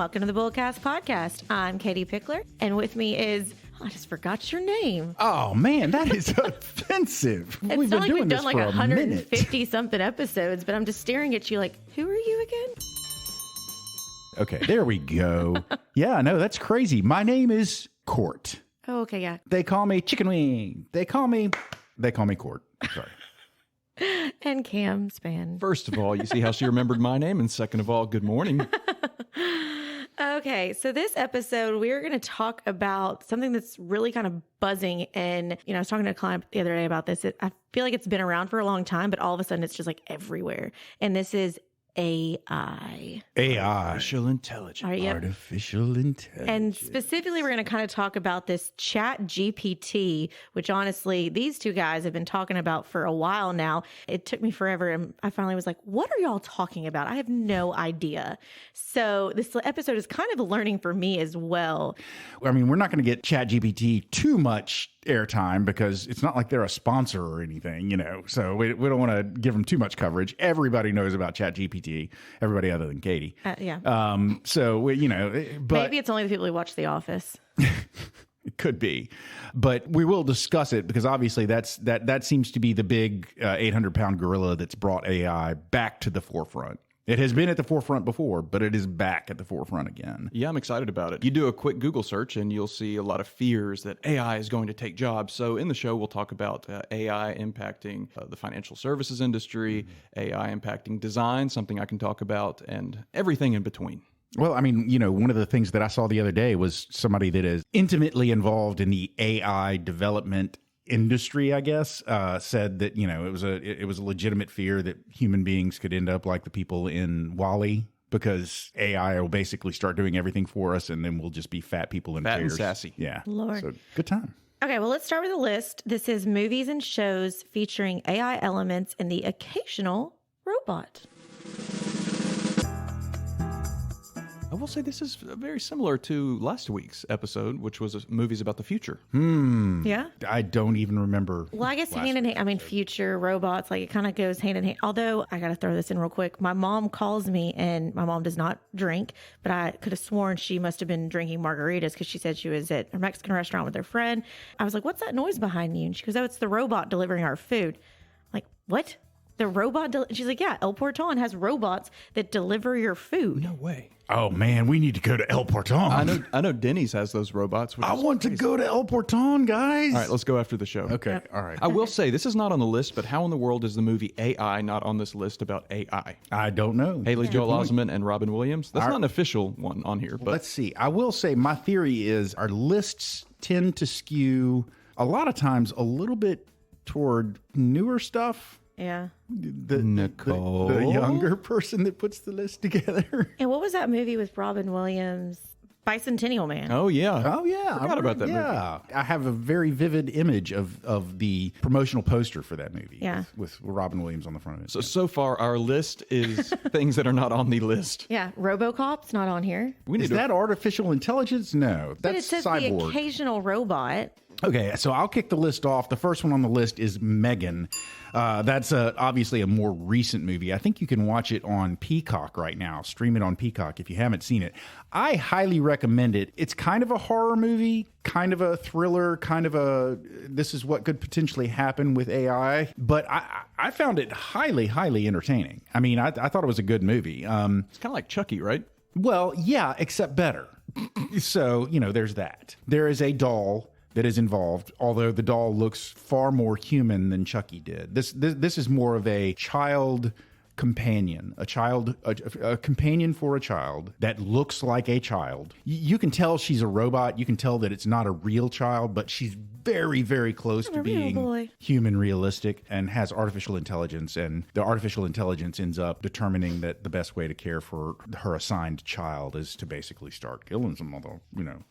welcome to the Bullcast Podcast. I'm Katie Pickler, and with me is, I just forgot your name. Oh, man, that is offensive. It's not like we've done like 150 something episodes, but I'm just staring at you like, who are you again? Okay, there we go. Yeah, no, that's crazy. My name is Court. Oh, okay, yeah. They call me Chicken Wing. They call me Court. Sorry. And Cam Span. First of all, you see how she remembered my name, and second of all, good morning. Okay, so this episode, we're going to talk about something that's really kind of buzzing. And, I was talking to a client the other day about this. I feel like it's been around for a long time, but all of a sudden it's just like everywhere. And this is AI. Artificial intelligence. Artificial intelligence. And specifically, we're going to kind of talk about this Chat GPT, which honestly, these two guys have been talking about for a while now. It took me forever. And I finally was like, what are y'all talking about? I have no idea. So this episode is kind of a learning for me as well. I mean, we're not going to get Chat GPT too much airtime because it's not like they're a sponsor or anything, so we don't want to give them too much coverage. Everybody knows about Chat GPT, everybody other than Katie. Yeah. So but maybe it's only the people who watch The Office. It could be, but we will discuss it because obviously that seems to be the big 800-pound gorilla that's brought AI back to the forefront. It has been at the forefront before, but it is back at the forefront again. Yeah, I'm excited about it. You do a quick Google search and you'll see a lot of fears that AI is going to take jobs. So in the show, we'll talk about AI impacting the financial services industry, AI impacting design, something I can talk about, and everything in between. Well, I mean, one of the things that I saw the other day was somebody that is intimately involved in the AI development industry, I guess, said that, it was a legitimate fear that human beings could end up like the people in WALL-E because AI will basically start doing everything for us and then we'll just be fat people in fat chairs. And sassy. Yeah. Lord. So good time. Okay, well, let's start with a list. This is movies and shows featuring AI elements and the occasional robot. I will say this is very similar to last week's episode, which was movies about the future. Yeah? I don't even remember. Well, I guess hand in hand. I mean, future robots, like it kind of goes hand in hand. Although I got to throw this in real quick. My mom calls me, and my mom does not drink, but I could have sworn she must have been drinking margaritas because she said she was at a Mexican restaurant with her friend. I was like, what's that noise behind you? And she goes, oh, it's the robot delivering our food. I'm like, what? The robot? She's like, yeah, El Porton has robots that deliver your food. No way. Oh, man, we need to go to El Porton. I know Denny's has those robots. I want to go to El Porton, guys. All right, let's go after the show. Okay, Yep. all right. I will say, this is not on the list, but how in the world is the movie AI not on this list about AI? I don't know. Haley Joel Osment and Robin Williams? That's not an official one on here. But Let's see. I will say my theory is our lists tend to skew a lot of times a little bit toward newer stuff. Yeah. Nicole. The younger person that puts the list together. And what was that movie with Robin Williams? Bicentennial Man. Oh, yeah. Oh, yeah. I forgot about that movie. I have a very vivid image of the promotional poster for that movie. Yeah. With Robin Williams on the front of it. So far, our list is things that are not on the list. Yeah. RoboCop's not on here. Is that artificial intelligence? No. But it That's says cyborg. the occasional robot. Okay, so I'll kick the list off. The first one on the list is Megan. That's obviously a more recent movie. I think you can watch it on Peacock right now. Stream it on Peacock if you haven't seen it. I highly recommend it. It's kind of a horror movie, kind of a thriller, kind of a this is what could potentially happen with AI. But I found it highly, highly entertaining. I mean, I thought it was a good movie. It's kind of like Chucky, right? Well, yeah, except better. So, there's that. There is a doll that is involved, although the doll looks far more human than Chucky did. This is more of a child companion, a companion for a child that looks like a child. You can tell she's a robot. You can tell that it's not a real child, but she's very, very close to being human realistic and has artificial intelligence. And the artificial intelligence ends up determining that the best way to care for her assigned child is to basically start killing some other,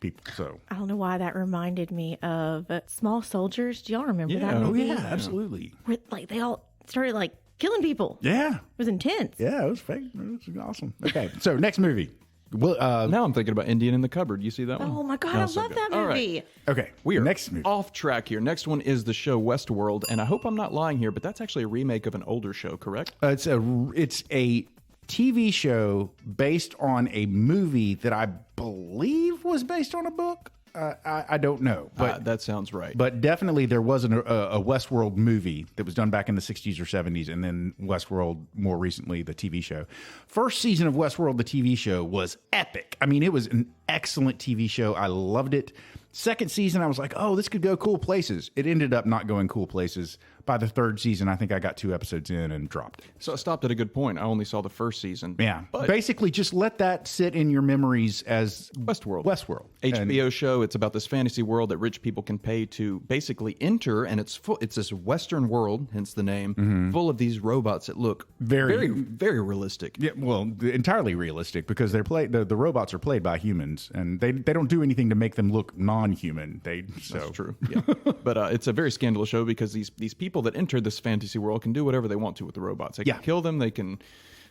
people. So I don't know why that reminded me of Small Soldiers. Do y'all remember that Oh, movie? yeah, absolutely. Where, they all started killing people. Yeah. It was intense. Yeah, it was fake. It was awesome. Okay, so next movie. Well, now I'm thinking about Indian in the Cupboard. You see that one? Oh my God, No, I so love good. that All movie. right. okay, We are next movie. off track here. Next one is the show Westworld, and I hope I'm not lying here, but that's actually a remake of an older show, correct? It's a TV show based on a movie that I believe was based on a book. I don't know, but that sounds right. But definitely there was a Westworld movie that was done back in the 60s or 70s, and then Westworld more recently, the TV show. First season of Westworld, the TV show, was epic. I mean, it was an excellent TV show. I loved it. Second season, I was like, oh, this could go cool places. It ended up not going cool places. By the third season, I think I got 2 episodes in and dropped it. So I stopped at a good point. I only saw the first season. Yeah. But basically, just let that sit in your memories as Westworld. HBO show. It's about this fantasy world that rich people can pay to basically enter, and it's this Western world, hence the name, full of these robots that look very, very realistic. Yeah, well, entirely realistic because they're the robots are played by humans, and they don't do anything to make them look non-human. That's true. Yeah, but it's a very scandalous show because these people that enter this fantasy world can do whatever they want to with the robots. They can kill them, they can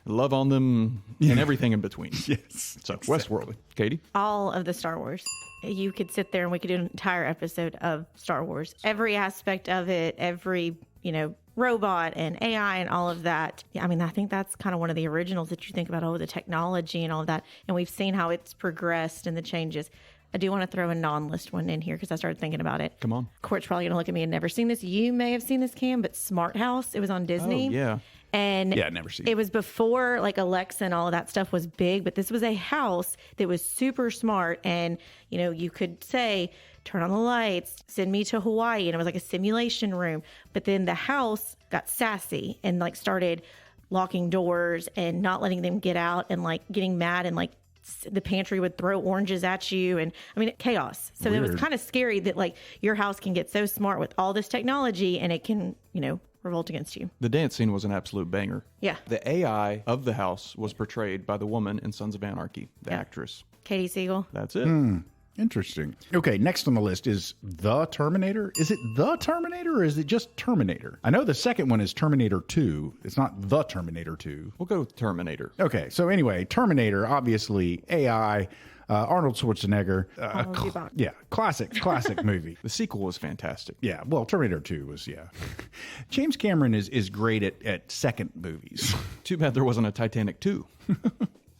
love on them, and everything in between. Yes. So Westworld. Katie? All of the Star Wars. You could sit there and we could do an entire episode of Star Wars. Every aspect of it, every, robot and AI and all of that. Yeah, I mean, I think that's kind of one of the originals that you think about, the technology and all of that. And we've seen how it's progressed and the changes. I do want to throw a non-list one in here because I started thinking about it. Come on. Court's probably going to look at me and never seen this. You may have seen this, Cam, but Smart House. It was on Disney. Oh, yeah. And never seen it. It was before like Alexa and all of that stuff was big, but this was a house that was super smart. And, you could say, turn on the lights, send me to Hawaii. And it was like a simulation room. But then the house got sassy and like started locking doors and not letting them get out and like getting mad and like the pantry would throw oranges at you. And I mean, chaos. So It was kind of scary that like your house can get so smart with all this technology and it can, revolt against you. The dance scene was an absolute banger. Yeah. The AI of the house was portrayed by the woman in Sons of Anarchy, the actress. Katie Siegel. That's it. Interesting. Okay, next on the list is The Terminator. Is it The Terminator or is it just Terminator? I know the second one is Terminator 2. It's not The Terminator 2. We'll go with Terminator. Okay, so anyway, Terminator, obviously, AI, Arnold Schwarzenegger. Classic movie. The sequel was fantastic. Yeah, well, Terminator 2 was, James Cameron is great at second movies. Too bad there wasn't a Titanic 2.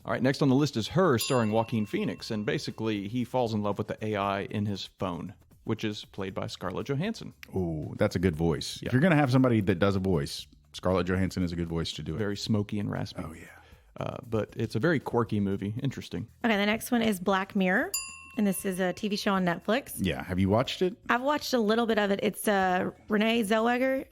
All right, next on the list is Her, starring Joaquin Phoenix, and basically he falls in love with the AI in his phone, which is played by Scarlett Johansson. Oh, that's a good voice. Yeah. If you're going to have somebody that does a voice, Scarlett Johansson is a good voice to do it. Very smoky and raspy. Oh, yeah. But it's a very quirky movie. Interesting. Okay, the next one is Black Mirror. And this is a TV show on Netflix. Yeah. Have you watched it? I've watched a little bit of it. It's Renee Zellweger.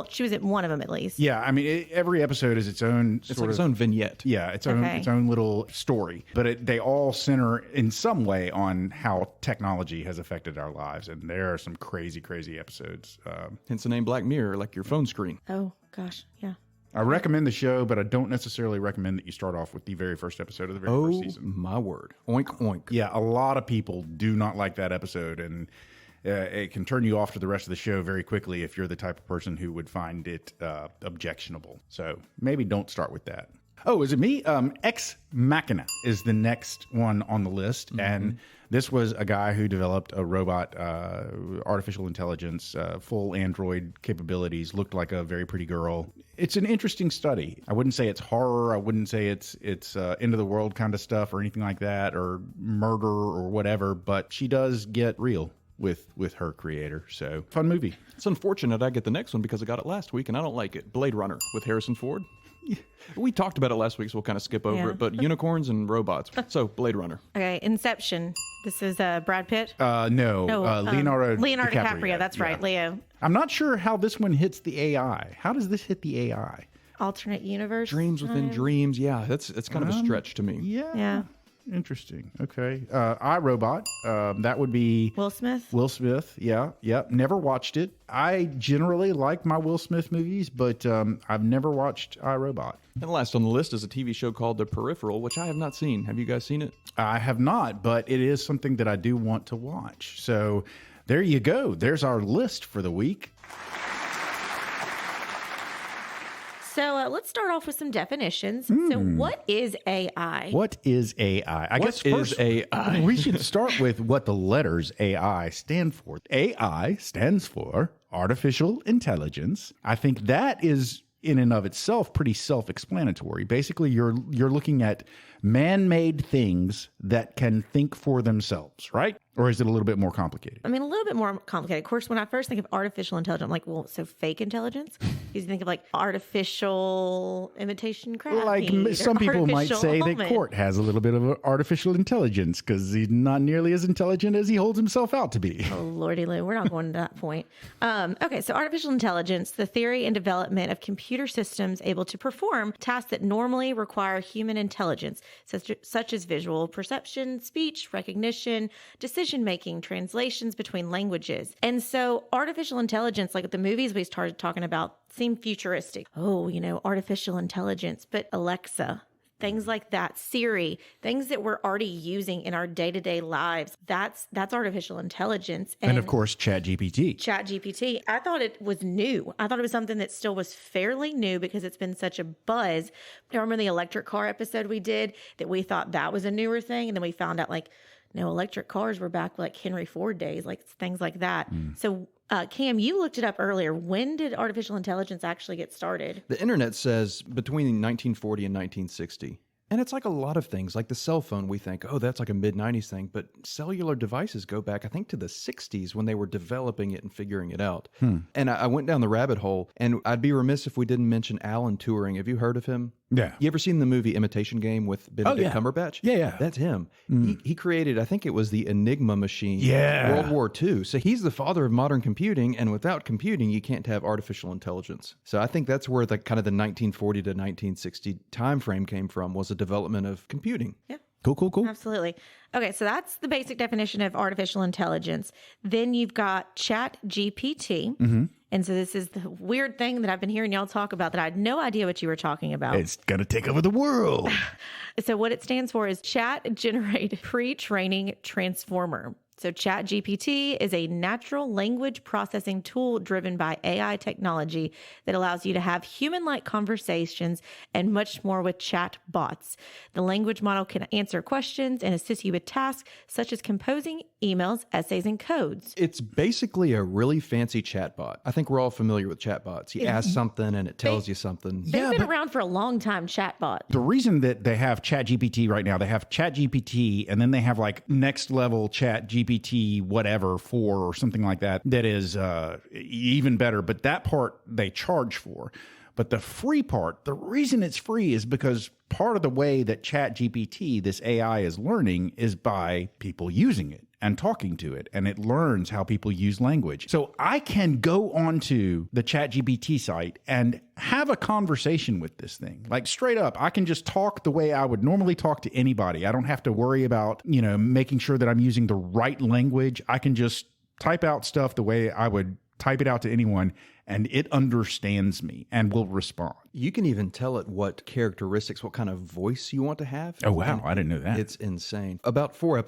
She was in one of them at least. Yeah. I mean, every episode is its own its own vignette. Yeah. Its own little story. But they all center in some way on how technology has affected our lives. And there are some crazy, crazy episodes. Hence the name Black Mirror, like your phone screen. Oh, gosh. Yeah. I recommend the show, but I don't necessarily recommend that you start off with the very first episode of the very first season. My word. Oink, oink. Yeah, a lot of people do not like that episode, and it can turn you off to the rest of the show very quickly if you're the type of person who would find it objectionable. So maybe don't start with that. Oh, is it me? Ex Machina is the next one on the list, and this was a guy who developed a robot, artificial intelligence, full android capabilities, looked like a very pretty girl. It's an interesting study. I wouldn't say it's horror. I wouldn't say it's end of the world kind of stuff or anything like that, or murder or whatever. But she does get real with her creator. So fun movie. It's unfortunate I get the next one because I got it last week and I don't like it. Blade Runner with Harrison Ford. We talked about it last week, so we'll kind of skip over it. But unicorns and robots. So Blade Runner. Okay, Inception. This is Brad Pitt. No, Leonardo DiCaprio. That's right, Leo. I'm not sure how this one hits the AI. How does this hit the AI? Alternate universe. Dreams within dreams. Yeah, it's kind of a stretch to me. Yeah. Interesting. Okay. iRobot. That would be Will Smith. Will Smith. Yeah. Yep. Never watched it. I generally like my Will Smith movies, but I've never watched iRobot. And last on the list is a TV show called The Peripheral, which I have not seen. Have you guys seen it? I have not, but it is something that I do want to watch. So there you go. There's our list for the week. So let's start off with some definitions. So what is AI? What is AI? I guess first AI? We should start with what the letters AI stand for. AI stands for artificial intelligence. I think that is in and of itself pretty self-explanatory. Basically, you're looking at man-made things that can think for themselves, right? Or is it a little bit more complicated? I mean, a little bit more complicated. Of course, when I first think of artificial intelligence, I'm like, well, so fake intelligence? You think of like artificial imitation crap. Like some people might say that Court has a little bit of artificial intelligence because he's not nearly as intelligent as he holds himself out to be. Oh, Lordy Lou, we're not going to that point. Okay, so artificial intelligence, the theory and development of computer systems able to perform tasks that normally require human intelligence, such as visual perception, speech recognition, decision-making, translations between languages. And so artificial intelligence, like the movies we started talking about, seem futuristic. Oh, artificial intelligence, but Alexa, things like that, Siri, things that we're already using in our day-to-day lives. That's artificial intelligence. And of course, Chat GPT. Chat GPT. I thought it was new. I thought it was something that still was fairly new because it's been such a buzz. I remember the electric car episode we did that we thought that was a newer thing. And then we found out no, electric cars were back like Henry Ford days, like things like that. So Cam, you looked it up earlier. When did artificial intelligence actually get started? The internet says between 1940 and 1960. And it's like a lot of things, like the cell phone, we think, oh, that's like a mid-90s thing. But cellular devices go back, I think, to the 60s when they were developing it and figuring it out. And I went down the rabbit hole, and I'd be remiss if we didn't mention Alan Turing. Have you heard of him? Yeah. You ever seen the movie Imitation Game with Benedict Cumberbatch? Yeah. That's him. He created, I think it was the Enigma machine. Yeah. World War II. So he's the father of modern computing, and without computing, you can't have artificial intelligence. So I think that's where the kind of the 1940 to 1960 time frame came from, was the development of computing. Yeah. Cool. Absolutely. Okay, so that's the basic definition of artificial intelligence. Then you've got Chat GPT. And so this is the weird thing that I've been hearing y'all talk about that I had no idea what you were talking about. It's going to take over the world. So what it stands for is Chat Generate Pre-Training Transformer. So Chat GPT is a natural language processing tool driven by AI technology that allows you to have human-like conversations and much more with chat bots. The language model can answer questions and assist you with tasks such as composing emails, essays, and codes. It's basically a really fancy chatbot. I think we're all familiar with chatbots. You ask something and it tells you something. They've been around for a long time, chatbot. The reason that they have Chat GPT right now, they have Chat GPT, and then they have like next level Chat GPT whatever 4 or something like that is even better, but that part they charge for. But the free part, the reason it's free is because part of the way that Chat GPT, this AI, is learning is by people using it and talking to it, and it learns how people use language. So I can go onto the Chat GPT site and have a conversation with this thing. Like straight up, I can just talk the way I would normally talk to anybody. I don't have to worry about, making sure that I'm using the right language. I can just type out stuff the way I would type it out to anyone, and it understands me and will respond. You can even tell it what characteristics, what kind of voice you want to have. Oh, wow. I didn't know that. It's insane. About 4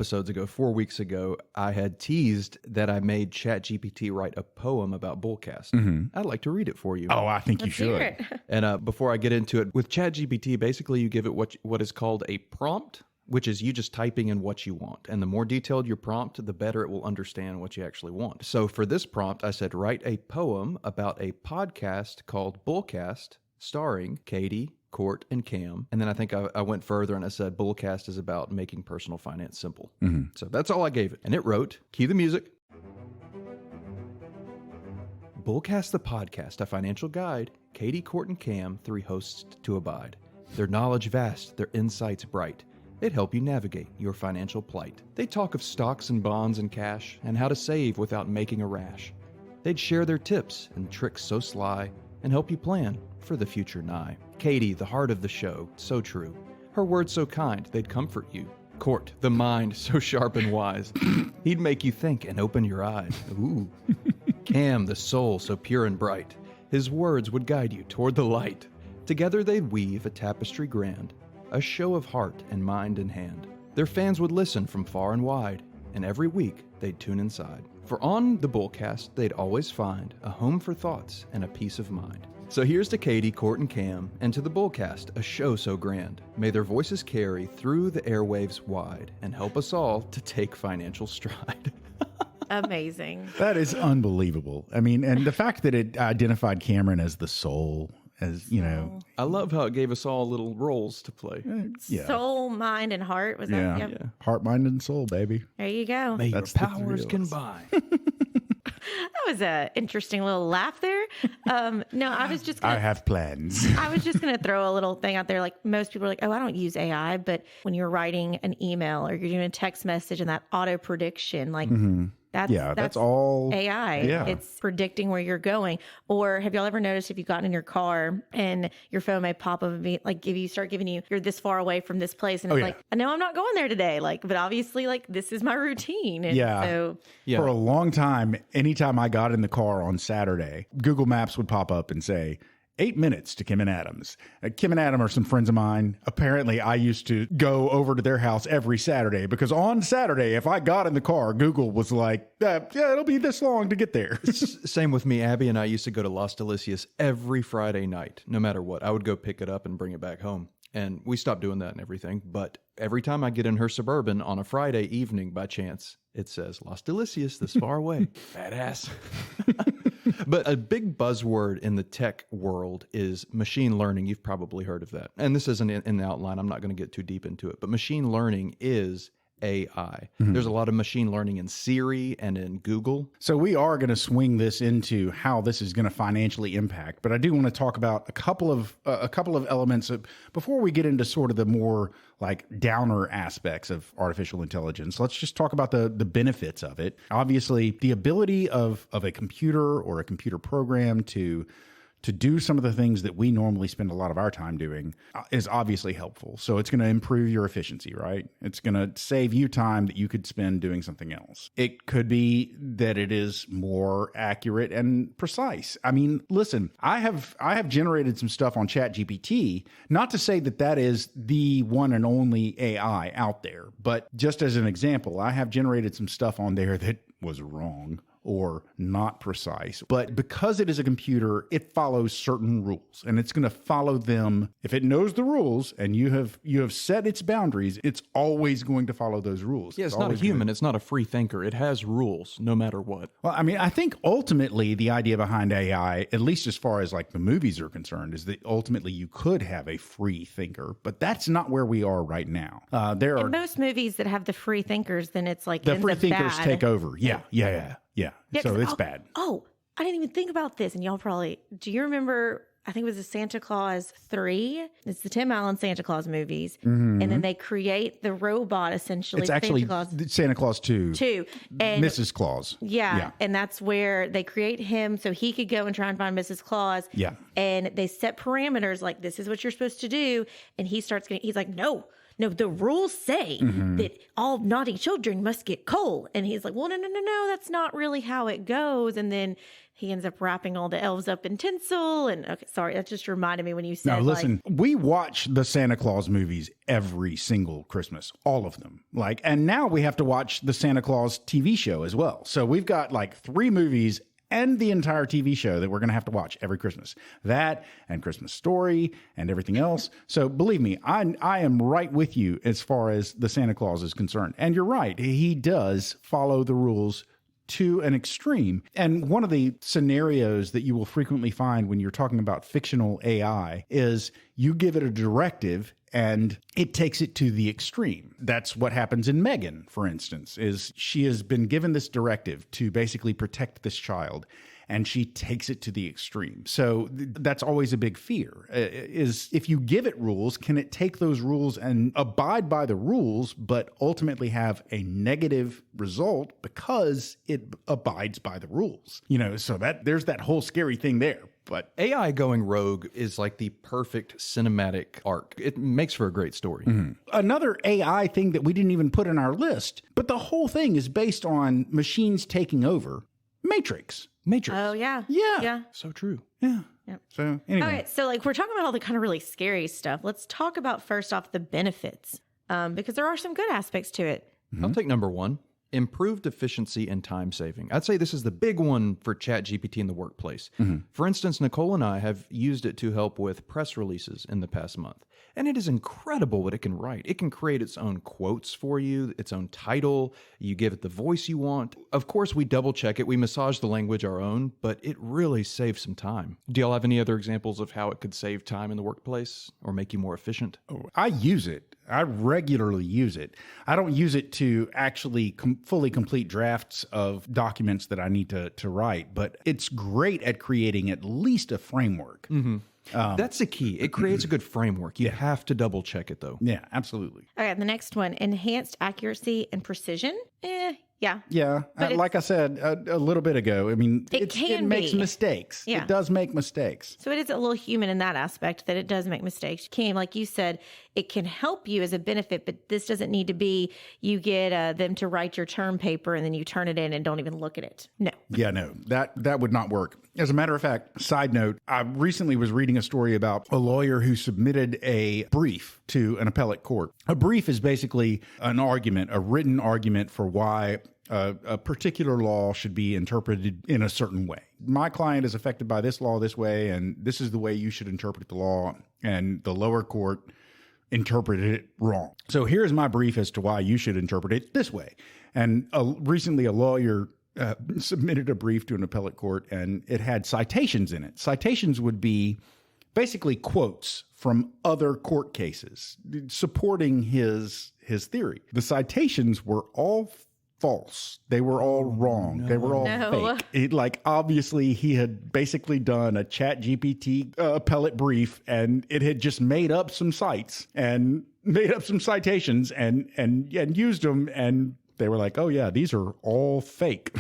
weeks ago, I had teased that I made ChatGPT write a poem about Bullcast. I'd like to read it for you. Oh, I think Let's you hear should. it. And before I get into it, with ChatGPT, basically you give it what is called a prompt, which is you just typing in what you want. And the more detailed your prompt, the better it will understand what you actually want. So for this prompt, I said, write a poem about a podcast called Bullcast, starring Katie, Court, and Cam. And then I think I went further and I said, Bullcast is about making personal finance simple. So that's all I gave it. And it wrote, cue the music. Bullcast the podcast, a financial guide, Katie, Court, and Cam, 3 hosts to abide. Their knowledge vast, their insights bright. They'd help you navigate your financial plight. They talk of stocks and bonds and cash, and how to save without making a rash. They'd share their tips and tricks so sly, and help you plan for the future nigh. Katie, the heart of the show, so true. Her words so kind, they'd comfort you. Court, the mind so sharp and wise, he'd make you think and open your eyes. Ooh. Cam, the soul so pure and bright, his words would guide you toward the light. Together they'd weave a tapestry grand, a show of heart and mind in hand. Their fans would listen from far and wide, and every week they'd tune inside. For on the Bullcast, they'd always find a home for thoughts and a peace of mind. So here's to Katie, Court, and Cam, and to the Bullcast, a show so grand. May their voices carry through the airwaves wide, and help us all to take financial stride. Amazing. That is unbelievable. I mean, and the fact that it identified Cameron as the soul as you know. I love how it gave us all little roles to play. Yeah. Soul, mind, and heart. Was that? Yeah. Yep. Yeah. Heart, mind, and soul, baby. There you go. May That's your the three powers of us. combine. That was a interesting little laugh there. No, I was just I gonna, have plans. I was just going to throw a little thing out there. Like most people are like, oh, I don't use AI. But when you're writing an email or you're doing a text message and that auto prediction, like that's all AI. Yeah. It's predicting where you're going. Or have y'all ever noticed if you've gotten in your car and your phone may pop up and be like, start giving you, you're this far away from this place. And it's like, I know I'm not going there today. Like, but obviously like this is my routine. And so For a long time, anytime I got in the car on Saturday, Google Maps would pop up and say, 8 minutes to Kim and Adams. Kim and Adam are some friends of mine. Apparently, I used to go over to their house every Saturday because on Saturday, if I got in the car, Google was like, yeah, it'll be this long to get there. Same with me. Abby and I used to go to Las Delicias every Friday night, no matter what. I would go pick it up and bring it back home. And we stopped doing that and everything. But every time I get in her Suburban on a Friday evening by chance, it says Las Delicias this far away. Badass. But a big buzzword in the tech world is machine learning. You've probably heard of that. And this isn't in the outline. I'm not going to get too deep into it. But machine learning is AI. There's a lot of machine learning in Siri and in Google. So we are going to swing this into how this is going to financially impact, but I do want to talk about a couple of elements before we get into sort of the more like downer aspects of artificial intelligence. Let's just talk about the benefits of it. Obviously, the ability of a computer or a computer program to do some of the things that we normally spend a lot of our time doing is obviously helpful. So it's going to improve your efficiency, right? It's going to save you time that you could spend doing something else. It could be that it is more accurate and precise. I mean, listen, I have generated some stuff on Chat GPT, not to say that that is the one and only AI out there, but just as an example, I have generated some stuff on there that was wrong or not precise. But because it is a computer, it follows certain rules, and it's going to follow them. If it knows the rules and you have set its boundaries, it's always going to follow those rules. Yeah, it's not a human. It's not a free thinker. It has rules no matter what. Well, I mean, I think ultimately the idea behind AI, at least as far as like the movies are concerned, is that ultimately you could have a free thinker, but that's not where we are right now. There are in most movies that have the free thinkers, then it's like the ends free up thinkers bad. take over. Yeah. So it's 'cause bad. Oh, I didn't even think about this. And y'all probably, do you remember, I think it was the Santa Claus 3. It's the Tim Allen Santa Claus movies. And then they create the robot essentially. It's actually Santa Claus 2. 2. And Mrs. Claus. yeah. And that's where they create him so he could go and try and find Mrs. Claus. Yeah. And they set parameters like, this is what you're supposed to do. And he's like, no, the rules say that all naughty children must get coal. And he's like, well, no, that's not really how it goes. And then he ends up wrapping all the elves up in tinsel. And okay, sorry, that just reminded me when you said, Now, listen, we watch the Santa Claus movies every single Christmas, all of them. And now we have to watch the Santa Claus TV show as well. So we've got like 3 movies and the entire TV show that we're going to have to watch every Christmas. That and Christmas Story and everything else. So believe me, I am right with you as far as the Santa Claus is concerned. And you're right. He does follow the rules to an extreme. And one of the scenarios that you will frequently find when you're talking about fictional AI is you give it a directive and it takes it to the extreme. That's what happens in Megan, for instance, is she has been given this directive to basically protect this child, and she takes it to the extreme. So that's always a big fear, is if you give it rules, can it take those rules and abide by the rules, but ultimately have a negative result because it abides by the rules? So that there's that whole scary thing there. But AI going rogue is like the perfect cinematic arc. It makes for a great story. Another AI thing that we didn't even put in our list, but the whole thing is based on machines taking over. Matrix. oh, yeah. Yeah. So true. Yeah. Yep. So anyway. Okay, so we're talking about all the kind of really scary stuff. Let's talk about first off the benefits, because there are some good aspects to it. I'll take number 1. improved efficiency and time saving. I'd say this is the big one for Chat GPT in the workplace. For instance, Nicole and I have used it to help with press releases in the past month. And it is incredible what it can write. It can create its own quotes for you, its own title. You give it the voice you want. Of course, we double check it. We massage the language our own, but it really saves some time. Do y'all have any other examples of how it could save time in the workplace or make you more efficient? I use it. I regularly use it. I don't use it to actually fully complete drafts of documents that I need to write, but it's great at creating at least a framework. That's the key. It creates a good framework. You have to double check it, though. Yeah, absolutely. Okay, the next one, enhanced accuracy and precision. Yeah. Yeah, like I said a little bit ago, I mean, it makes mistakes. Yeah. It does make mistakes. So it is a little human in that aspect that it does make mistakes. Kim, like you said, it can help you as a benefit, but this doesn't need to be you get them to write your term paper and then you turn it in and don't even look at it. No. Yeah, no, that would not work. As a matter of fact, side note, I recently was reading a story about a lawyer who submitted a brief to an appellate court. A brief is basically an argument, a written argument for why a particular law should be interpreted in a certain way. My client is affected by this law this way, and this is the way you should interpret the law. And the lower court interpreted it wrong. So here's my brief as to why you should interpret it this way. And recently a lawyer submitted a brief to an appellate court, and it had citations in it. Citations would be basically quotes from other court cases supporting his theory. The citations were all false. They were all wrong. They were all fake. Obviously he had basically done a Chat GPT appellate brief, and it had just made up some sites and made up some citations and used them, and they were like, oh yeah, these are all fake.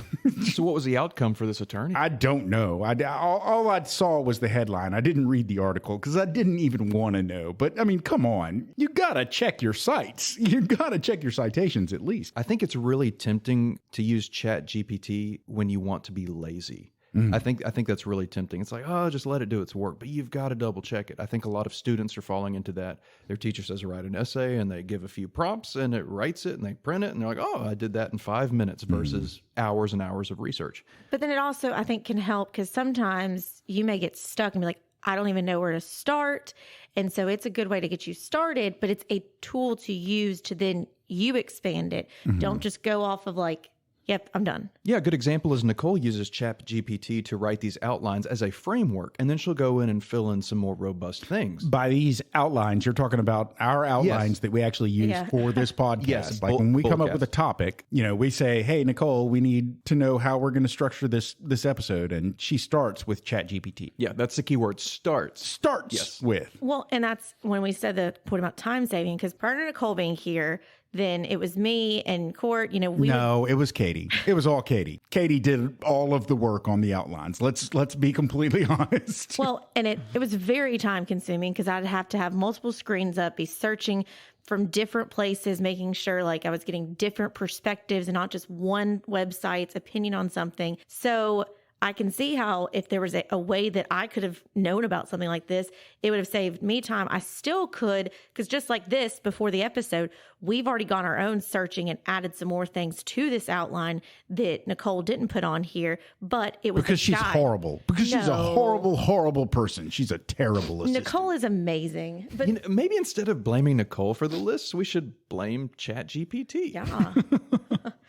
So what was the outcome for this attorney? I don't know. All I saw was the headline. I didn't read the article because I didn't even want to know. But I mean, come on. You got to check your sites. You got to check your citations at least. I think it's really tempting to use Chat GPT when you want to be lazy. I think that's really tempting. It's like, oh, just let it do its work, but you've got to double check it. I think a lot of students are falling into that. Their teacher says write an essay, and they give a few prompts, and it writes it, and they print it, and they're like, oh, I did that in 5 minutes versus hours and hours of research. But then it also, I think, can help because sometimes you may get stuck and be like, I don't even know where to start. And so it's a good way to get you started, but it's a tool to use to then you expand it. Don't just go off of like, yep, I'm done. Yeah, a good example is Nicole uses Chat GPT to write these outlines as a framework, and then she'll go in and fill in some more robust things. By these outlines, you're talking about our outlines that we actually use for this podcast. Yes, like when we come up with a topic, we say, hey, Nicole, we need to know how we're going to structure this episode. And she starts with Chat GPT. Yeah, that's the key word, starts with. Well, and that's when we said the point about time saving, because prior to Nicole being here, then it was me and Court. It was Katie. It was all Katie. Katie did all of the work on the outlines. Let's be completely honest. Well, and it was very time consuming because I'd have to have multiple screens up, be searching from different places, making sure like I was getting different perspectives and not just one website's opinion on something. So I can see how if there was a way that I could have known about something like this, it would have saved me time. I still could, because just like this before the episode, we've already gone our own searching and added some more things to this outline that Nicole didn't put on here, but it was because she's horrible. Because she's a horrible, horrible person. She's a terrible assistant. Nicole is amazing. But maybe instead of blaming Nicole for the list, we should blame Chat GPT. Yeah.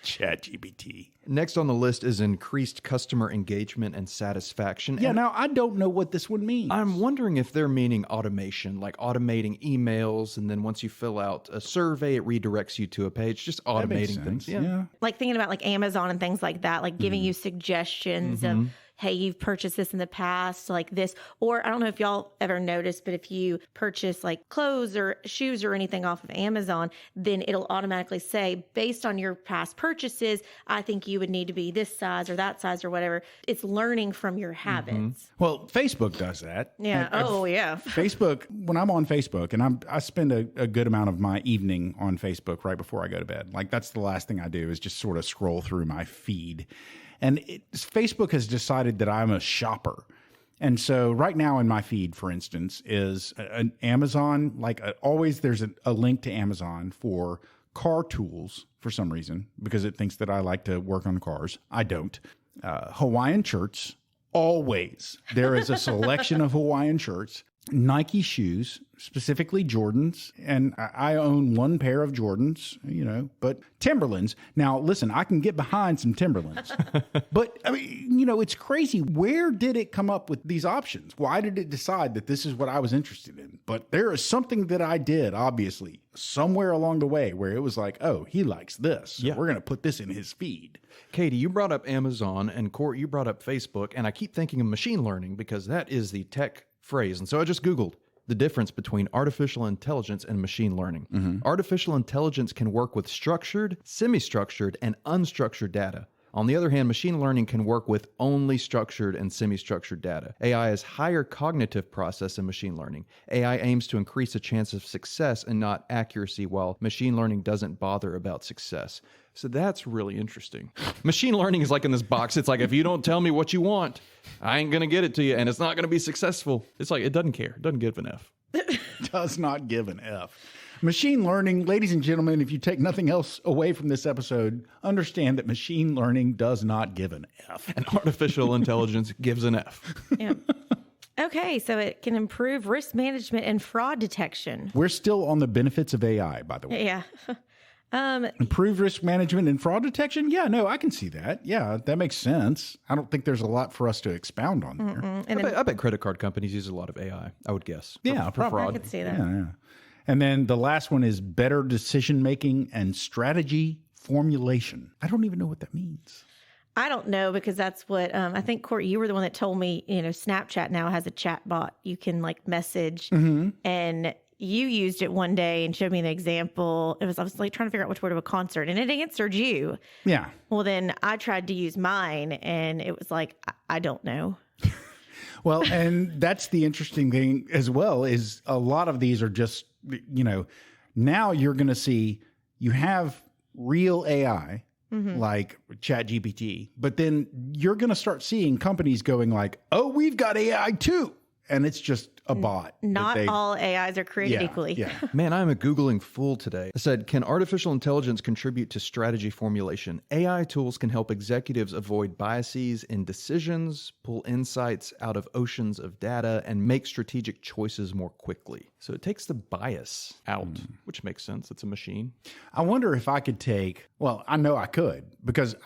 Chat GPT. Next on the list is increased customer engagement and satisfaction. Yeah, and now I don't know what this one means. I'm wondering if they're meaning automation, like automating emails, and then once you fill out a survey, it redirects you to a page, just automating things. Yeah. Like thinking about like Amazon and things like that, like giving you suggestions of, hey, you've purchased this in the past, like this. Or I don't know if y'all ever noticed, but if you purchase like clothes or shoes or anything off of Amazon, then it'll automatically say, based on your past purchases, I think you would need to be this size or that size or whatever. It's learning from your habits. Well, Facebook does that. Yeah. Yeah. Facebook, when I'm on Facebook, and I spend a good amount of my evening on Facebook right before I go to bed. Like that's the last thing I do is just sort of scroll through my feed. And Facebook has decided that I'm a shopper. And so right now in my feed, for instance, is an Amazon, always there's a link to Amazon for car tools for some reason because it thinks that I like to work on cars. I don't. Hawaiian shirts, always. There is a selection of Hawaiian shirts. Nike shoes, specifically Jordans, and I own one pair of Jordans, but Timberlands. Now, listen, I can get behind some Timberlands, but I mean, it's crazy. Where did it come up with these options? Why did it decide that this is what I was interested in? But there is something that I did, obviously, somewhere along the way where it was like, oh, he likes this. So we're going to put this in his feed. Katie, you brought up Amazon, and Court, you brought up Facebook, and I keep thinking of machine learning because that is the tech phrase. And so I just Googled the difference between artificial intelligence and machine learning. Artificial intelligence can work with structured, semi-structured, and unstructured data. On the other hand, machine learning can work with only structured and semi-structured data. AI is higher cognitive process than machine learning. AI aims to increase the chance of success and not accuracy, while machine learning doesn't bother about success. So that's really interesting. Machine learning is like in this box. It's like, if you don't tell me what you want, I ain't going to get it to you, and it's not going to be successful. It's like, it doesn't care. It doesn't give an F. Does not give an F. Machine learning, ladies and gentlemen, if you take nothing else away from this episode, understand that machine learning does not give an F. And artificial intelligence gives an F. Yeah. Okay, so it can improve risk management and fraud detection. We're still on the benefits of AI, by the way. Yeah. Improve risk management and fraud detection? Yeah, no, I can see that. Yeah, that makes sense. I don't think there's a lot for us to expound on there. And I bet credit card companies use a lot of AI, I would guess. Yeah, for probably. I fraud. could see that. Yeah. And then the last one is better decision making and strategy formulation. I don't even know what that means. I don't know, because that's what I think, Court, you were the one that told me, Snapchat now has a chat bot you can message, and you used it one day and showed me an example. I was trying to figure out which word of a concert, and it answered you. Yeah. Well, then I tried to use mine, and it was like, I don't know. Well, and that's the interesting thing as well, is a lot of these are just, now you're going to see you have real AI like Chat GPT, but then you're going to start seeing companies going like, oh, we've got AI too. And it's just a bot. Not all AIs are created equally. Yeah. Man, I'm a Googling fool today. I said, can artificial intelligence contribute to strategy formulation? AI tools can help executives avoid biases in decisions, pull insights out of oceans of data, and make strategic choices more quickly. So it takes the bias out, which makes sense. It's a machine. I wonder if I could I know I could, because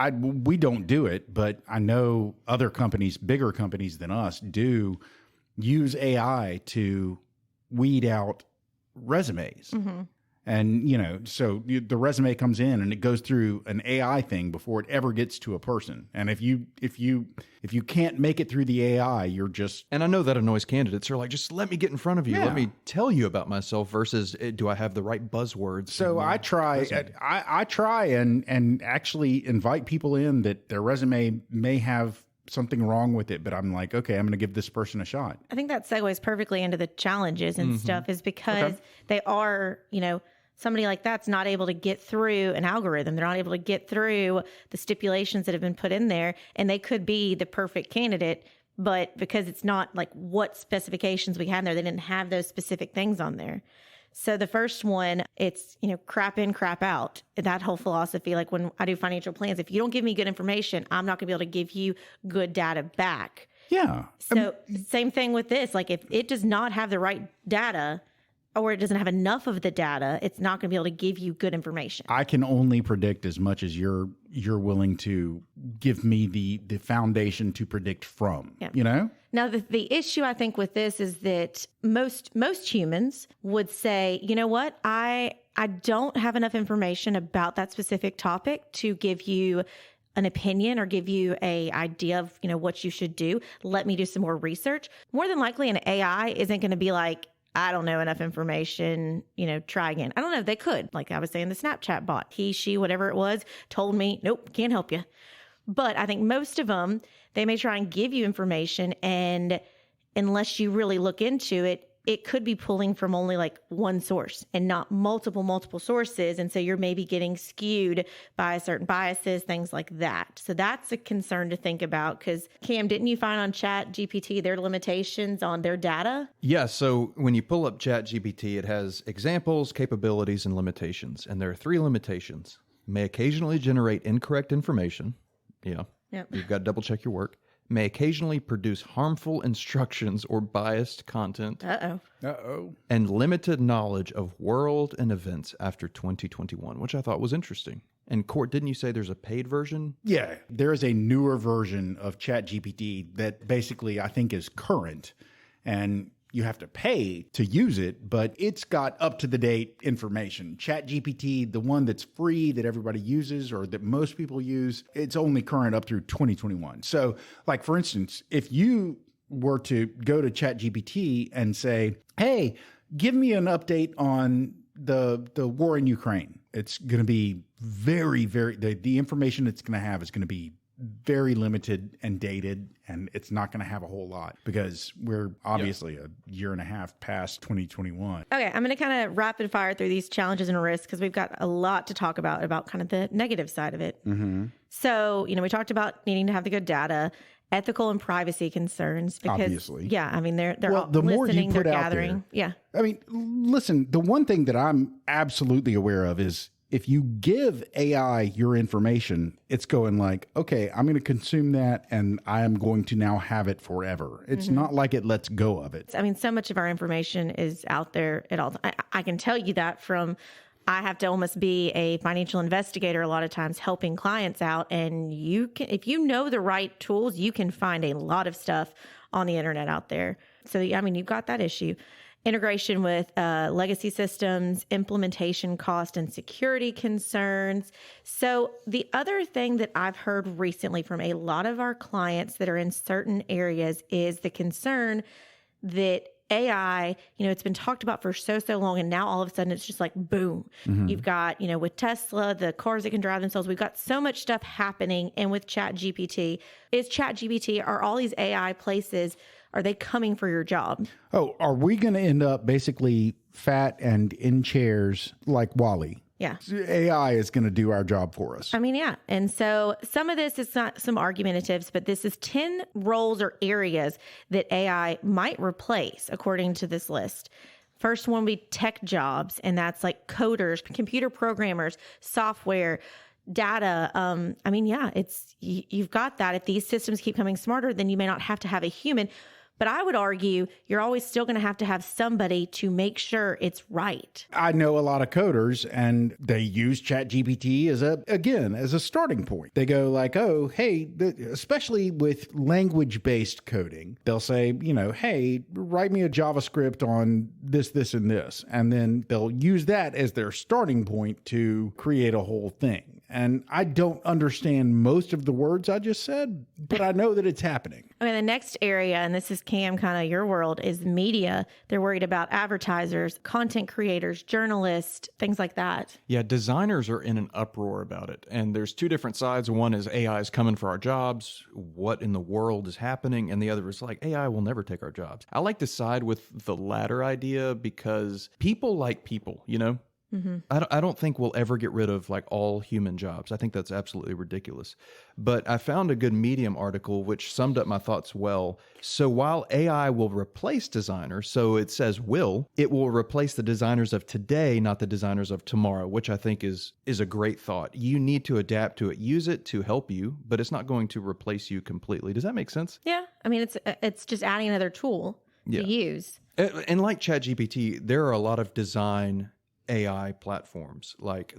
we don't do it, but I know other companies, bigger companies than us, do use AI to weed out resumes. And, so the resume comes in and it goes through an AI thing before it ever gets to a person. And if you can't make it through the AI, you're just... And I know that annoys candidates. They're like, just let me get in front of you. Yeah. Let me tell you about myself versus do I have the right buzzwords? So I try and actually invite people in that their resume may have something wrong with it, but I'm like, okay, I'm going to give this person a shot. I think that segues perfectly into the challenges and stuff, is because they are, somebody like that's not able to get through an algorithm. They're not able to get through the stipulations that have been put in there, and they could be the perfect candidate, but because it's not like what specifications we had in there, they didn't have those specific things on there. So the first one, it's, crap in, crap out. That whole philosophy, like when I do financial plans, if you don't give me good information, I'm not going to be able to give you good data back. Yeah. So same thing with this. Like if it does not have the right data, or it doesn't have enough of the data, it's not going to be able to give you good information. I can only predict as much as you're willing to give me the foundation to predict from, Now, the issue I think with this is that most humans would say, you know what, I don't have enough information about that specific topic to give you an opinion or give you a idea of, what you should do. Let me do some more research. More than likely an AI isn't going to be like, I don't know enough information, try again. I don't know. They could. Like I was saying, the Snapchat bot, he, she, whatever it was, told me, nope, can't help you. But I think most of them, they may try and give you information, and unless you really look into it, it could be pulling from only like one source and not multiple sources. And so you're maybe getting skewed by certain biases, things like that. So that's a concern to think about, because Cam, didn't you find on Chat GPT their limitations on their data? Yeah, so when you pull up Chat GPT, it has examples, capabilities, and limitations. And there are 3 limitations. May occasionally generate incorrect information. Yeah, Yep. You've got to double check your work. May occasionally produce harmful instructions or biased content. Uh-oh. And limited knowledge of world and events after 2021, which I thought was interesting. And Court, didn't you say there's a paid version? Yeah, there is a newer version of ChatGPT that basically I think is current, and you have to pay to use it, but it's got up-to-the-date information. ChatGPT, the one that's free that everybody uses or that most people use, it's only current up through 2021. So, like, for instance, if you were to go to ChatGPT and say, hey, give me an update on the war in Ukraine, it's going to be the information it's going to have is going to be very limited and dated, and it's not going to have a whole lot because we're obviously a year and a half past 2021. Okay, I'm going to kind of rapid fire through these challenges and risks because we've got a lot to talk about kind of the negative side of it. Mm-hmm. So, we talked about needing to have the good data, ethical and privacy concerns. Because, obviously. Yeah, I mean, they're Well, the more you listening, put they're out gathering. there, Yeah. I mean, listen, the one thing that I'm absolutely aware of is if you give AI your information, it's going like, okay, I'm going to consume that and I am going to now have it forever. It's not like it lets go of it. I mean, so much of our information is out there at all. I can tell you that I have to almost be a financial investigator a lot of times helping clients out. And if you know the right tools, you can find a lot of stuff on the internet out there. So, I mean, you've got that issue. Integration with legacy systems, implementation cost and security concerns. So the other thing that I've heard recently from a lot of our clients that are in certain areas is the concern that AI, it's been talked about for so long, and now all of a sudden it's just like, boom. You've got, with Tesla, the cars that can drive themselves. We've got so much stuff happening. And with Chat GPT, are all these AI places, are they coming for your job? Oh, are we going to end up basically fat and in chairs like Wall-E? Yeah. AI is going to do our job for us. I mean, yeah. And so some of this is not some argumentatives, but this is 10 roles or areas that AI might replace, according to this list. First one would be tech jobs, and that's like coders, computer programmers, software, data. I mean, yeah, you've got that. If these systems keep coming smarter, then you may not have to have a human. But I would argue you're always still going to have somebody to make sure it's right. I know a lot of coders, and they use ChatGPT as a starting point. They go like, oh, hey, especially with language-based coding, they'll say, hey, write me a JavaScript on this, and this. And then they'll use that as their starting point to create a whole thing. And I don't understand most of the words I just said, but I know that it's happening. Okay, the next area, and this is Cam, kind of your world, is media. They're worried about advertisers, content creators, journalists, things like that. Yeah, designers are in an uproar about it. And there's 2 different sides. One is AI is coming for our jobs. What in the world is happening? And the other is like, AI will never take our jobs. I like to side with the latter idea because people like people, Mm-hmm. I don't think we'll ever get rid of like all human jobs. I think that's absolutely ridiculous. But I found a good Medium article which summed up my thoughts well. So while AI will replace designers, so it says it will replace the designers of today, not the designers of tomorrow, which I think is a great thought. You need to adapt to it, use it to help you, but it's not going to replace you completely. Does that make sense? Yeah. I mean, it's just adding another tool to use. And like ChatGPT, there are a lot of design AI platforms. Like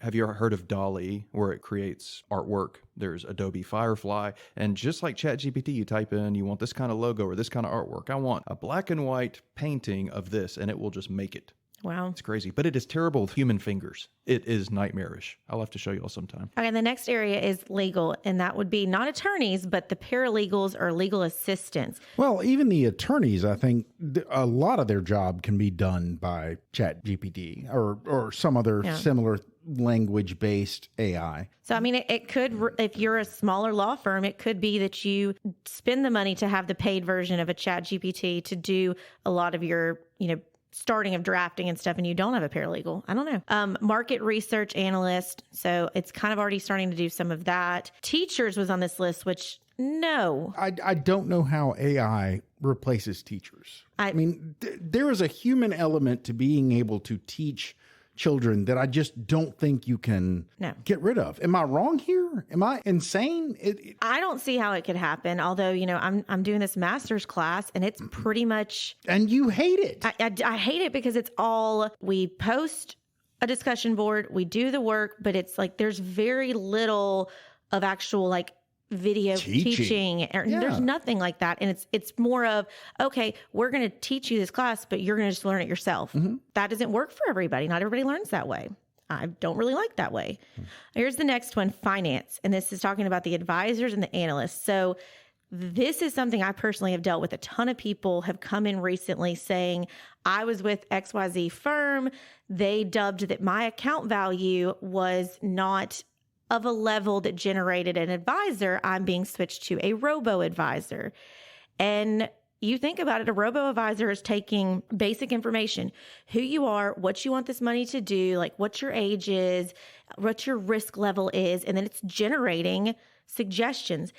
have you ever heard of DALL-E, where it creates artwork? There's Adobe Firefly. And just like ChatGPT, you type in, you want this kind of logo or this kind of artwork. I want a black and white painting of this, and it will just make it. Wow. It's crazy. But it is terrible with human fingers. It is nightmarish. I'll have to show you all sometime. Okay, the next area is legal, and that would be not attorneys, but the paralegals or legal assistants. Well, even the attorneys, I think a lot of their job can be done by ChatGPT or some other similar language-based AI. So, I mean, it could, if you're a smaller law firm, it could be that you spend the money to have the paid version of a Chat GPT to do a lot of your, starting of drafting and stuff, and you don't have a paralegal. I don't know. Market research analyst. So it's kind of already starting to do some of that. Teachers was on this list, which no. I don't know how AI replaces teachers. I mean, there is a human element to being able to teach children that I just don't think you can get rid of. Am I wrong here? Am I insane? I don't see how it could happen. Although, I'm doing this master's class and it's pretty much. And you hate it. I hate it because it's all, we post a discussion board, we do the work, but it's like there's very little of actual video teaching. There's nothing like that. And it's more of, okay, we're going to teach you this class, but you're going to just learn it yourself. That doesn't work for everybody. Not everybody learns that way. I don't really like that way. Here's the next one, finance. And this is talking about the advisors and the analysts. So this is something I personally have dealt with. A ton of people have come in recently saying, I was with XYZ firm. They dubbed that my account value was not of a level that generated an advisor. I'm being switched to a robo-advisor. And you think about it, a robo-advisor is taking basic information, who you are, what you want this money to do, like what your age is, what your risk level is, and then it's generating suggestions.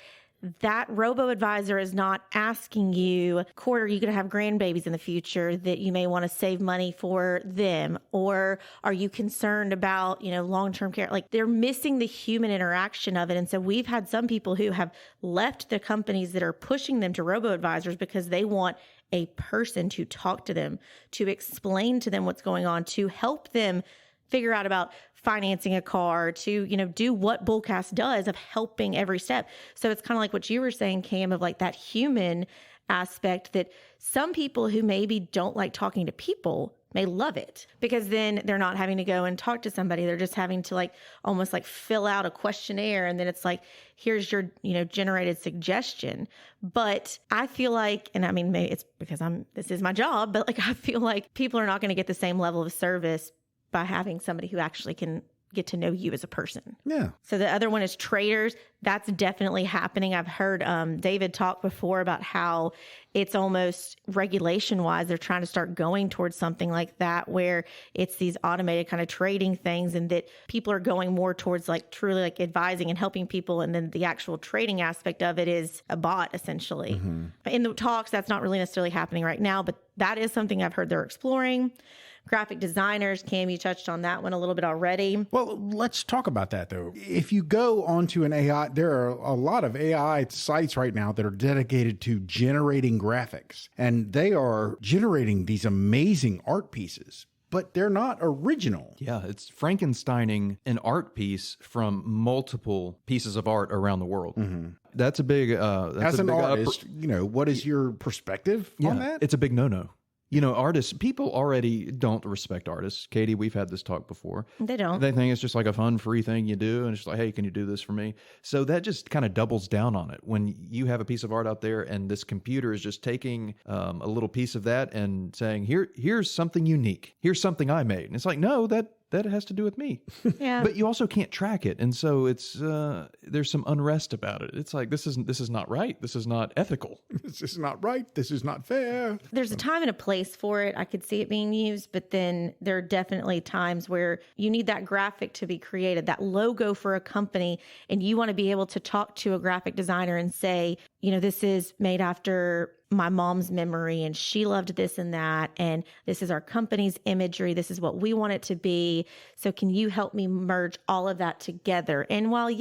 That robo-advisor is not asking you, Court, are you going to have grandbabies in the future that you may want to save money for them? Or are you concerned about, long-term care? Like they're missing the human interaction of it. And so we've had some people who have left the companies that are pushing them to robo-advisors because they want a person to talk to them, to explain to them what's going on, to help them figure out about financing a car, to, do what Bullcast does of helping every step. So it's kind of like what you were saying, Cam, of like that human aspect that some people who maybe don't like talking to people may love it because then they're not having to go and talk to somebody. They're just having to almost fill out a questionnaire. And then it's like, here's your, generated suggestion. But I feel like, and I mean, maybe it's because this is my job, but I feel like people are not going to get the same level of service by having somebody who actually can get to know you as a person. Yeah. So the other one is traders. That's definitely happening. I've heard David talk before about how it's almost regulation-wise, they're trying to start going towards something like that, where it's these automated kind of trading things and that people are going more towards truly advising and helping people. And then the actual trading aspect of it is a bot, essentially. In the talks, that's not really necessarily happening right now, but that is something I've heard they're exploring. Graphic designers, Cam, you touched on that one a little bit already. Well, let's talk about that, though. If you go onto an AI, there are a lot of AI sites right now that are dedicated to generating graphics, and they are generating these amazing art pieces, but they're not original. Yeah, it's Frankensteining an art piece from multiple pieces of art around the world. That's a big... As an artist, what is your perspective on that? It's a big no-no. Artists, people already don't respect artists. Katie, we've had this talk before. They don't. They think it's just like a fun, free thing you do. And it's just like, hey, can you do this for me? So that just kind of doubles down on it. When you have a piece of art out there and this computer is just taking a little piece of that and saying, here's something unique. Here's something I made. And it's like, no, that has to do with me. Yeah. But you also can't track it. And so it's there's some unrest about it. It's like, this is not right. This is not ethical. This is not right. This is not fair. There's a time and a place for it. I could see it being used, but then there are definitely times where you need that graphic to be created, that logo for a company, and you want to be able to talk to a graphic designer and say, this is made after my mom's memory and she loved this and that, and this is our company's imagery, this is what we want it to be, so can you help me merge all of that together? And while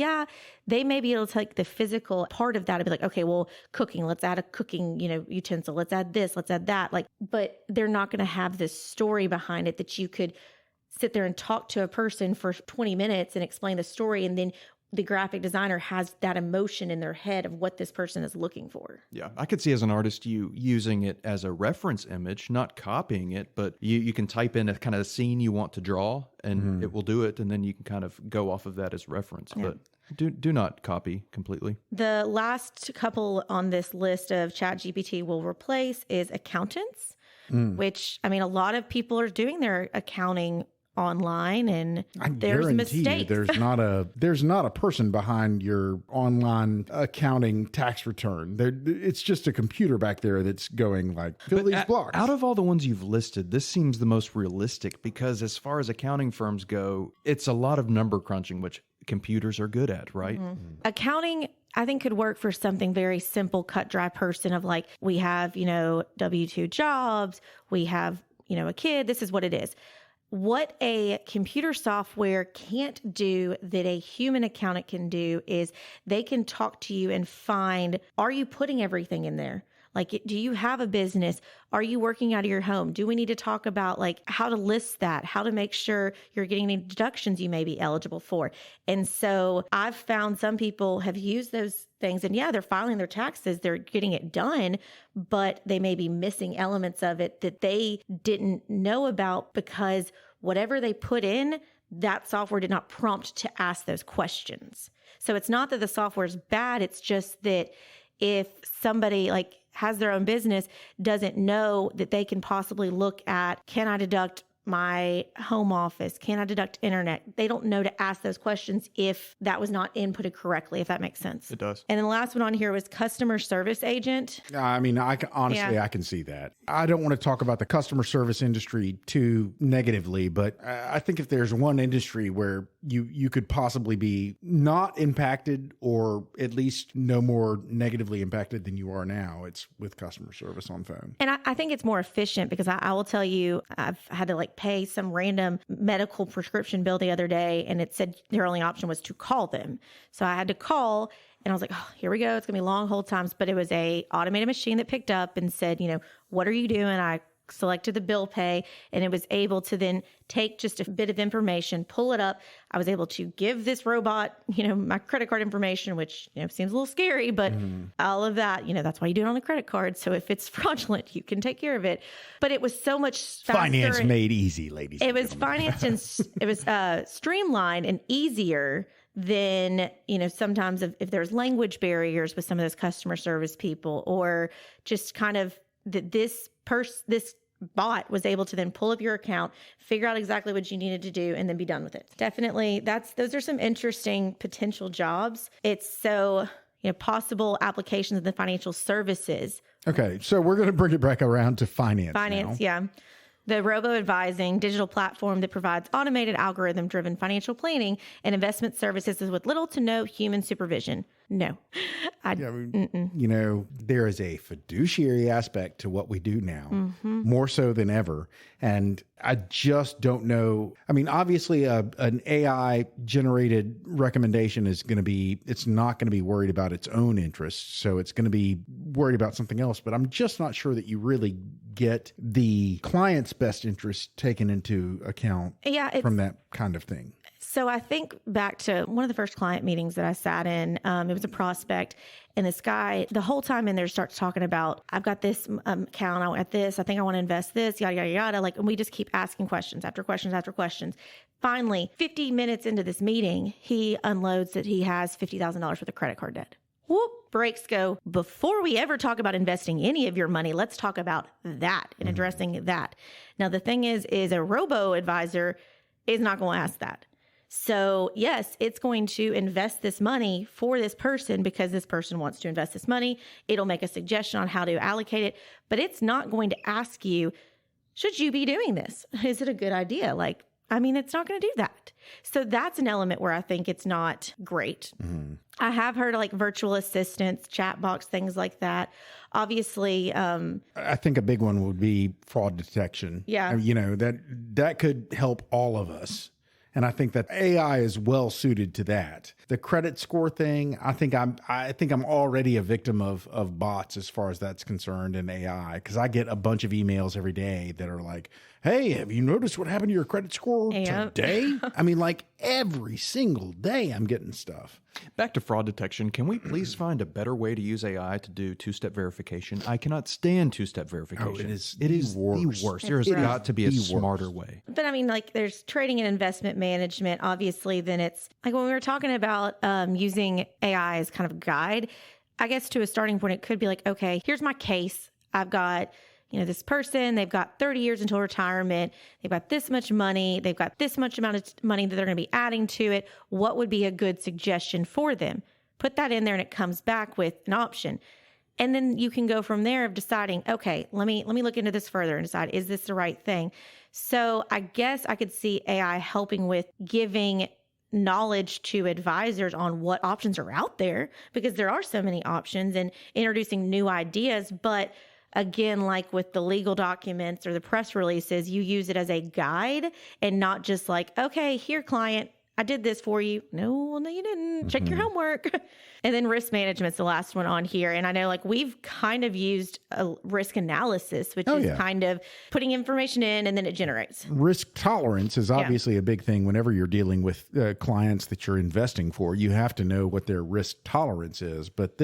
they may be able to take the physical part of that and be like, okay, well, cooking, let's add a cooking utensil, let's add this, let's add that, but they're not going to have this story behind it that you could sit there and talk to a person for 20 minutes and explain the story, and then the graphic designer has that emotion in their head of what this person is looking for. Yeah, I could see as an artist you using it as a reference image, not copying it, but you can type in a kind of scene you want to draw and it will do it, and then you can kind of go off of that as reference. Yeah. But do not copy completely. The last couple on this list of Chat GPT will replace is accountants, which, a lot of people are doing their accounting online, and I there's guarantee you mistakes. there's not a person behind your online accounting tax return. It's just a computer back there that's going like, fill these blocks. Out of all the ones you've listed, this seems the most realistic because as far as accounting firms go, it's a lot of number crunching, which computers are good at, right? Accounting, I think, could work for something very simple, cut dry person of like, we have, W-2 jobs, we have, a kid, this is what it is. What a computer software can't do that a human accountant can do is they can talk to you and find, are you putting everything in there? Like, do you have a business? Are you working out of your home? Do we need to talk about like how to list that, how to make sure you're getting any deductions you may be eligible for? And so I've found some people have used those things and they're filing their taxes, they're getting it done, but they may be missing elements of it that they didn't know about because whatever they put in, that software did not prompt to ask those questions. So it's not that the software is bad. It's just that if somebody like has their own business, doesn't know that they can possibly look at, can I deduct my home office? Can I deduct internet? They don't know to ask those questions if that was not inputted correctly, if that makes sense. It does. And then the last one on here was customer service agent. I mean, I can see that. I don't want to talk about the customer service industry too negatively, but I think if there's one industry where you could possibly be not impacted or at least no more negatively impacted than you are now, it's with customer service on phone. And I think it's more efficient because I will tell you, I've had to like pay some random medical prescription bill the other day, and it said their only option was to call them. So I had to call, and I was like, oh, here we go. It's going to be long hold times. But it was a automated machine that picked up and said, what are you doing? I selected the bill pay, and it was able to then take just a bit of information, pull it up. I was able to give this robot, my credit card information, which, seems a little scary, but all of that, that's why you do it on a credit card. So if it's fraudulent, you can take care of it. But it was so much faster. Finance made easy, ladies. It was financed and it was streamlined and easier than, sometimes if there's language barriers with some of those customer service people, or just kind of that this bot was able to then pull up your account, figure out exactly what you needed to do, and then be done with it. Definitely, those are some interesting potential jobs. It's so, possible applications of the financial services. Okay, so we're going to bring it back around to finance now. Yeah. The robo-advising digital platform that provides automated algorithm-driven financial planning and investment services with little to no human supervision. No. There is a fiduciary aspect to what we do now, more so than ever. And I just don't know. I mean, obviously, an AI-generated recommendation it's not going to be worried about its own interests. So it's going to be worried about something else. But I'm just not sure that you really get the client's best interest taken into account from that kind of thing. So I think back to one of the first client meetings that I sat in. It was a prospect, and this guy, the whole time in there, starts talking about, I've got this account, I want this, I think I want to invest this, yada, yada, yada. Like, and we just keep asking questions after questions after questions. Finally, 50 minutes into this meeting, he unloads that he has $50,000 worth of credit card debt. Whoop, brakes go. Before we ever talk about investing any of your money, let's talk about that and addressing that. Now, the thing is a robo-advisor is not going to ask that. So yes, it's going to invest this money for this person because this person wants to invest this money. It'll make a suggestion on how to allocate it, but it's not going to ask you, should you be doing this? Is it a good idea? It's not going to do that. So that's an element where I think it's not great. I have heard of virtual assistants, chat box, things like that. Obviously, I think a big one would be fraud detection. Yeah. That could help all of us. And I think that AI is well suited to that. The credit score thing, I think I'm already a victim of bots as far as that's concerned in AI, because I get a bunch of emails every day that are like, hey, have you noticed what happened to your credit score today? Every single day I'm getting stuff. Back to fraud detection. Can we please find a better way to use AI to do two-step verification? I cannot stand two-step verification. It is the worst. There's got to be a smarter way. But there's trading and investment management. Obviously, then it's like when we were talking about using AI as kind of a guide, I guess to a starting point, it could be like, okay, here's my case. I've got, this person, they've got 30 years until retirement. They've got this much money. They've got this much amount of money that they're going to be adding to it. What would be a good suggestion for them? Put that in there and it comes back with an option. And then you can go from there of deciding, okay, let me look into this further and decide, is this the right thing? So I guess I could see AI helping with giving knowledge to advisors on what options are out there, because there are so many options, and introducing new ideas. But again, like with the legal documents or the press releases, you use it as a guide and not just like, okay, here, client, I did this for you. No, you didn't. Check your homework. And then risk management's the last one on here. And I know we've kind of used a risk analysis, which is kind of putting information in and then it generates. Risk tolerance is obviously a big thing whenever you're dealing with clients that you're investing for. You have to know what their risk tolerance is. But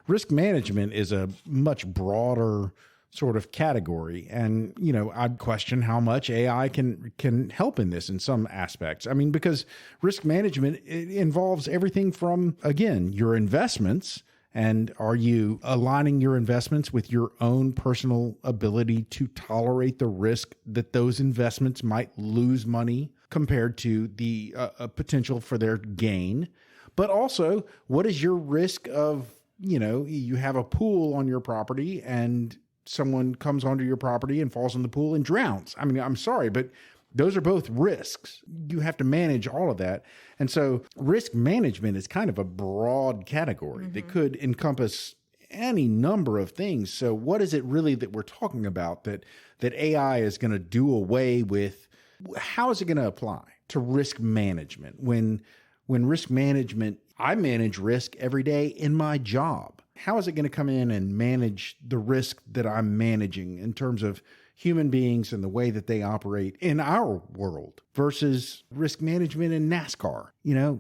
risk management is a much broader sort of category. And, I'd question how much AI can help in this in some aspects. I mean, because risk management, it involves everything from, again, your investments. And are you aligning your investments with your own personal ability to tolerate the risk that those investments might lose money compared to the potential for their gain? But also, what is your risk of, you have a pool on your property and someone comes onto your property and falls in the pool and drowns. I mean, I'm sorry, but those are both risks. You have to manage all of that. And so risk management is kind of a broad category that could encompass any number of things. So what is it really that we're talking about that AI is going to do away with? How is it going to apply to risk management? When risk management, I manage risk every day in my job. How is it going to come in and manage the risk that I'm managing in terms of human beings and the way that they operate in our world versus risk management in NASCAR?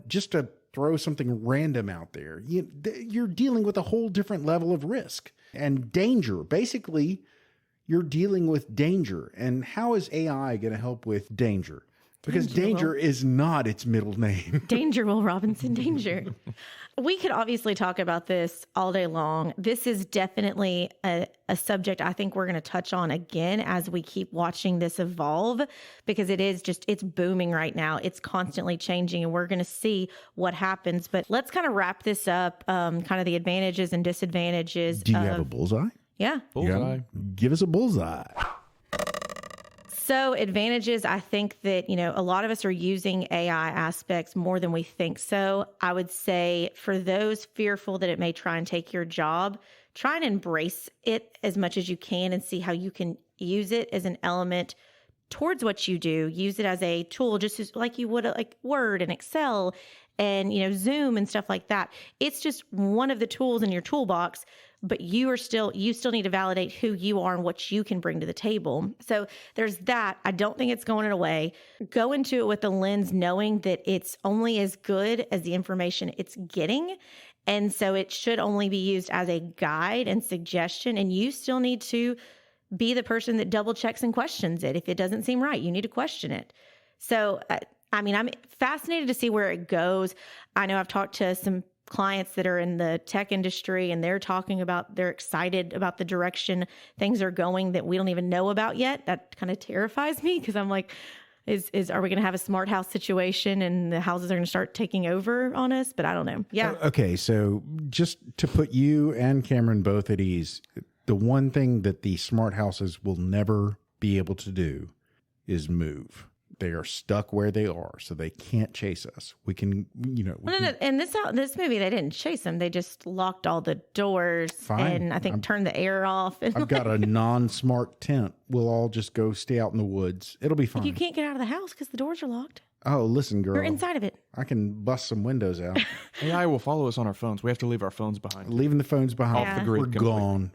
Just to throw something random out there, you're dealing with a whole different level of risk and danger. Basically, you're dealing with danger. And how is AI going to help with danger? Because danger is not its middle name. Danger, Will Robinson, danger. We could obviously talk about this all day long. This is definitely a subject I think we're going to touch on again as we keep watching this evolve, because it's booming right now. It's constantly changing, and we're going to see what happens. But let's kind of wrap this up, kind of the advantages and disadvantages. Do you have a bullseye? Yeah. Bullseye. Give us a bullseye. So advantages, I think that, a lot of us are using AI aspects more than we think. So I would say for those fearful that it may try and take your job, try and embrace it as much as you can and see how you can use it as an element towards what you do. Use it as a tool, just as like you would like Word and Excel and, Zoom and stuff like that. It's just one of the tools in your toolbox, but you still need to validate who you are and what you can bring to the table. So there's that. I don't think it's going away. Go into it with the lens knowing that it's only as good as the information it's getting. And so it should only be used as a guide and suggestion. And you still need to be the person that double checks and questions it. If it doesn't seem right, you need to question it. So, I'm fascinated to see where it goes. I know I've talked to some clients that are in the tech industry, and they're talking about, they're excited about the direction things are going that we don't even know about yet. That kind of terrifies me, because I'm like, are we going to have a smart house situation and the houses are going to start taking over on us? But I don't know. Yeah. Okay. So just to put you and Cameron both at ease, the one thing that the smart houses will never be able to do is move. They are stuck where they are, so they can't chase us. We can, And this movie, they didn't chase them. They just locked all the doors and I think turned the air off. I've got a non-smart tent. We'll all just go stay out in the woods. It'll be fine. You can't get out of the house because the doors are locked. Oh, listen, girl. You're inside of it. I can bust some windows out. AI will follow us on our phones. We have to leave our phones behind. Leaving the phones behind. Off the grid.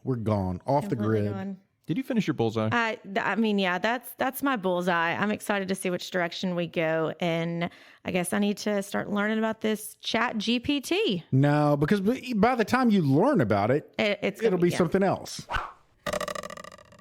We're gone. Off the grid. Gone. Did you finish your bullseye? That's my bullseye. I'm excited to see which direction we go. And I guess I need to start learning about this Chat GPT. No, because by the time you learn about it, it'll be something else.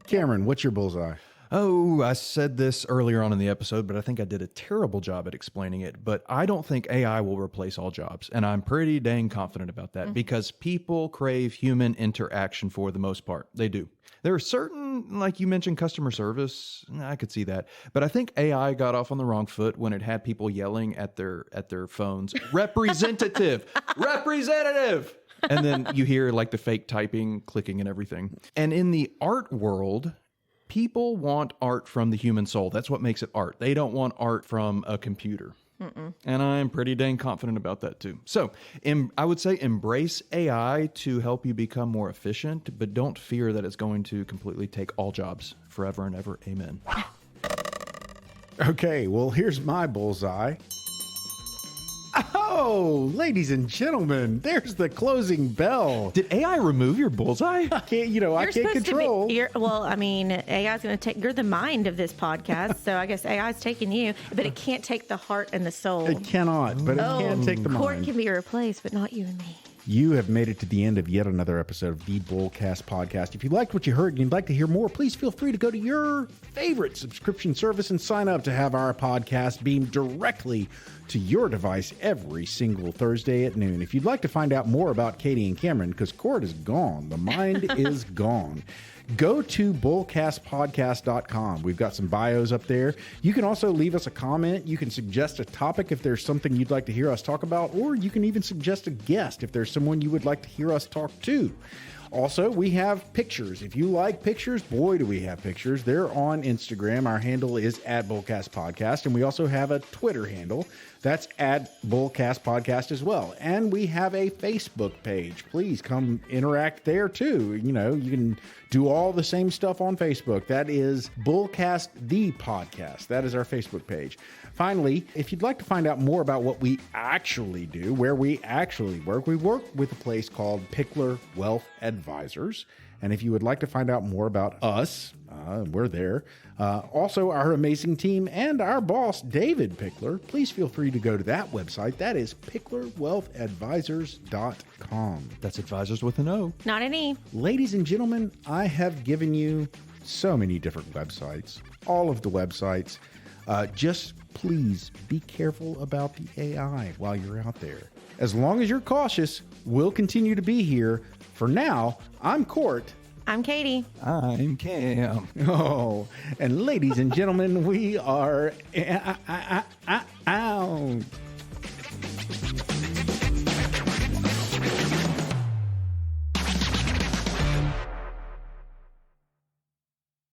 Cameron, what's your bullseye? Oh, I said this earlier on in the episode, but I think I did a terrible job at explaining it. But I don't think AI will replace all jobs. And I'm pretty dang confident about that because people crave human interaction for the most part. They do. There are certain even like you mentioned customer service, I could see that. But I think AI got off on the wrong foot when it had people yelling at their phones, representative, representative. And then you hear like the fake typing, clicking and everything. And in the art world, people want art from the human soul. That's what makes it art. They don't want art from a computer. And I'm pretty dang confident about that too. So I would say embrace AI to help you become more efficient, but don't fear that it's going to completely take all jobs forever and ever. Amen. Okay, well, here's my bullseye. Oh, ladies and gentlemen, there's the closing bell. Did AI remove your bullseye? I can't control. Well, I mean, AI is going to take, you're the mind of this podcast. So I guess AI is taking you, but it can't take the heart and the soul. It cannot, but it can take the Court mind. can be replaced, but not you and me. You have made it to the end of yet another episode of the Bullcast Podcast. If you liked what you heard and you'd like to hear more, please feel free to go to your favorite subscription service and sign up to have our podcast beamed directly to your device every single Thursday at noon. If you'd like to find out more about Katie and Cameron, because Court is gone, the mind is gone, go to bullcastpodcast.com. We've got some bios up there. You can also leave us a comment. You can suggest a topic if there's something you'd like to hear us talk about, or you can even suggest a guest if there's someone you would like to hear us talk to. Also, we have pictures. If you like pictures, boy, do we have pictures. They're on Instagram. Our handle is @BullcastPodcast, and we also have a Twitter handle. That's @BullcastPodcast as well. And we have a Facebook page. Please come interact there too. You know, you can do all the same stuff on Facebook. That is Bullcast the Podcast. That is our Facebook page. Finally, if you'd like to find out more about what we actually do, where we actually work, we work with a place called Pickler Wealth Advisors. And if you would like to find out more about us, we're there. Also, our amazing team and our boss, David Pickler, please feel free to go to that website. That is picklerwealthadvisors.com. That's advisors with an O. Not an E. Ladies and gentlemen, I have given you so many different websites, all of the websites. Just please be careful about the AI while you're out there. As long as you're cautious, we'll continue to be here. For now, I'm Court. I'm Katie. I'm Cam. Oh, and ladies and gentlemen, we are out.